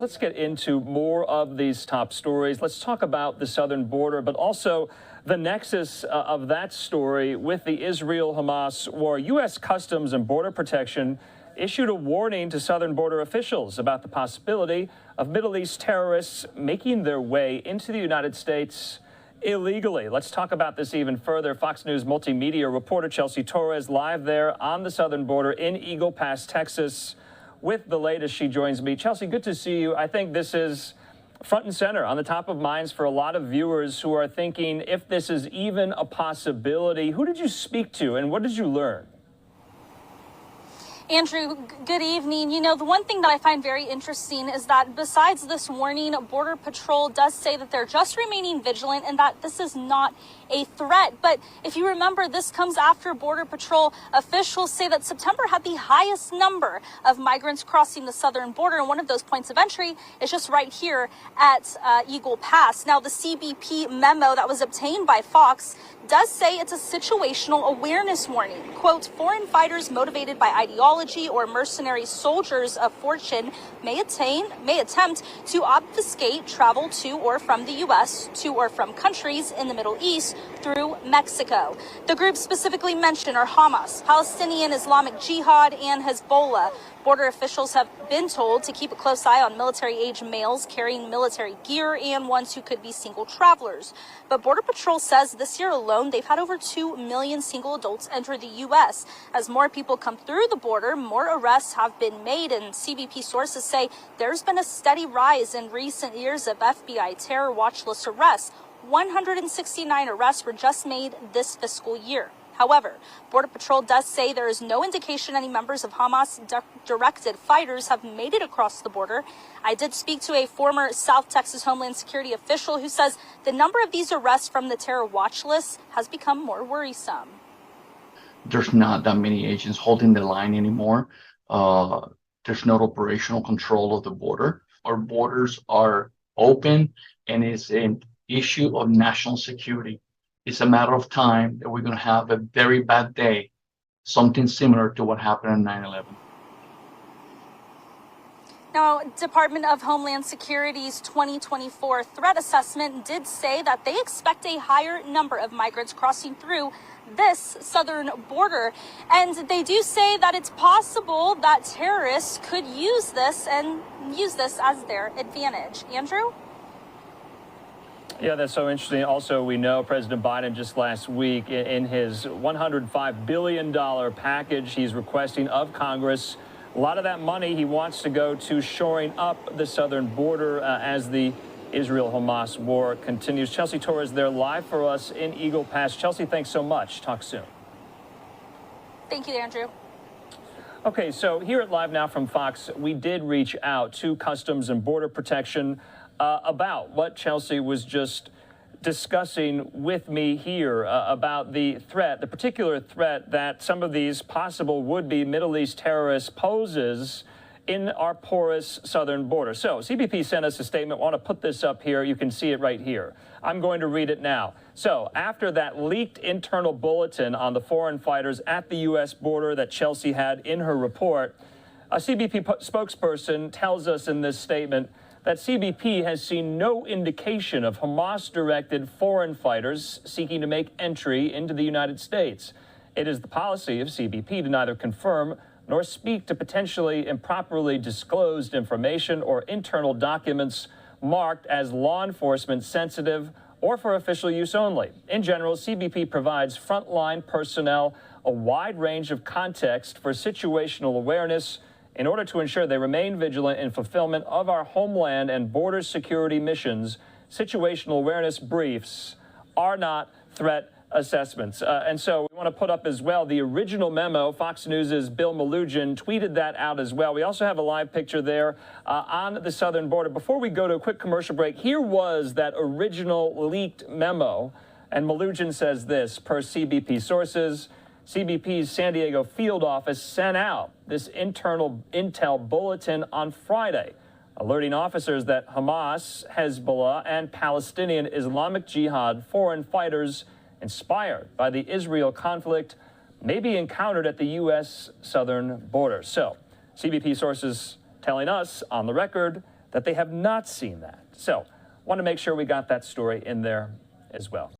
Let's get into more of these top stories. Let's talk about the southern border, but also the nexus of that story with the Israel-Hamas war. U.S. Customs and Border Protection issued a warning to southern border officials about the possibility of Middle East terrorists making their way into the United States illegally. Let's talk about this even further. Fox News multimedia reporter Chelsea Torres live there on the southern border in Eagle Pass, Texas. With the latest, she joins me. Chelsea, good to see you. I think this is front and center on the top of minds for a lot of viewers who are thinking if this is even a possibility. Who did you speak to and what did you learn? Andrew, good evening. You know, the one thing that I find very interesting is that besides this warning, Border Patrol does say that they're just remaining vigilant and that this is not a threat. But if you remember, this comes after Border Patrol officials say that September had the highest number of migrants crossing the southern border. And one of those points of entry is just right here at Eagle Pass. Now, the CBP memo that was obtained by Fox does say it's a situational awareness warning. Quote, foreign fighters motivated by ideology or mercenary soldiers of fortune may attempt to obfuscate travel to or from the U.S. to or from countries in the Middle East through Mexico. The groups specifically mentioned are Hamas, Palestinian Islamic Jihad, and Hezbollah. Border officials have been told to keep a close eye on military-age males carrying military gear and ones who could be single travelers. But Border Patrol says this year alone, they've had over 2 million single adults enter the U.S. As more people come through the border, more arrests have been made, and CBP sources say there's been a steady rise in recent years of FBI terror watch list arrests. 169 arrests were just made this fiscal year. However, Border Patrol does say there is no indication any members of Hamas-directed fighters have made it across the border. I did speak to a former South Texas Homeland Security official who says the number of these arrests from the terror watch list has become more worrisome. There's not that many agents holding the line anymore. There's no operational control of the border. Our borders are open, and it's an issue of national security. It's a matter of time that we're going to have a very bad day, something similar to what happened on 9/11. Now, Department of Homeland Security's 2024 threat assessment did say that they expect a higher number of migrants crossing through this southern border. And they do say that it's possible that terrorists could use this as their advantage. Andrew? Yeah, that's so interesting. Also, we know President Biden just last week in his $105 billion package he's requesting of Congress, a lot of that money he wants to go to shoring up the southern border as the Israel-Hamas war continues. Chelsea Torres there live for us in Eagle Pass. Chelsea, thanks so much. Talk soon. Thank you, Andrew. Okay, so here at Live Now from Fox, we did reach out to Customs and Border Protection about what Chelsea was just discussing with me here about the threat, the particular threat that some of these possible would-be Middle East terrorists poses in our porous southern border. So CBP sent us a statement. I want to put this up here. You can see it right here. I'm going to read it now. So after that leaked internal bulletin on the foreign fighters at the U.S. border that Chelsea had in her report, a CBP spokesperson tells us in this statement that CBP has seen no indication of Hamas-directed foreign fighters seeking to make entry into the United States. It is the policy of CBP to neither confirm nor speak to potentially improperly disclosed information or internal documents marked as law enforcement sensitive or for official use only. In general, CBP provides frontline personnel a wide range of context for situational awareness in order to ensure they remain vigilant in fulfillment of our homeland and border security missions. Situational awareness briefs are not threat assessments. And so we want to put up as well the original memo. Fox News' Bill Malugin tweeted that out as well. We also have a live picture there on the southern border. Before we go to a quick commercial break, here was that original leaked memo. And Malugin says this, per CBP sources, CBP's San Diego field office sent out this internal intel bulletin on Friday, alerting officers that Hamas, Hezbollah, and Palestinian Islamic Jihad foreign fighters inspired by the Israel conflict may be encountered at the U.S. southern border. So, CBP sources telling us on the record that they have not seen that. So, want to make sure we got that story in there as well.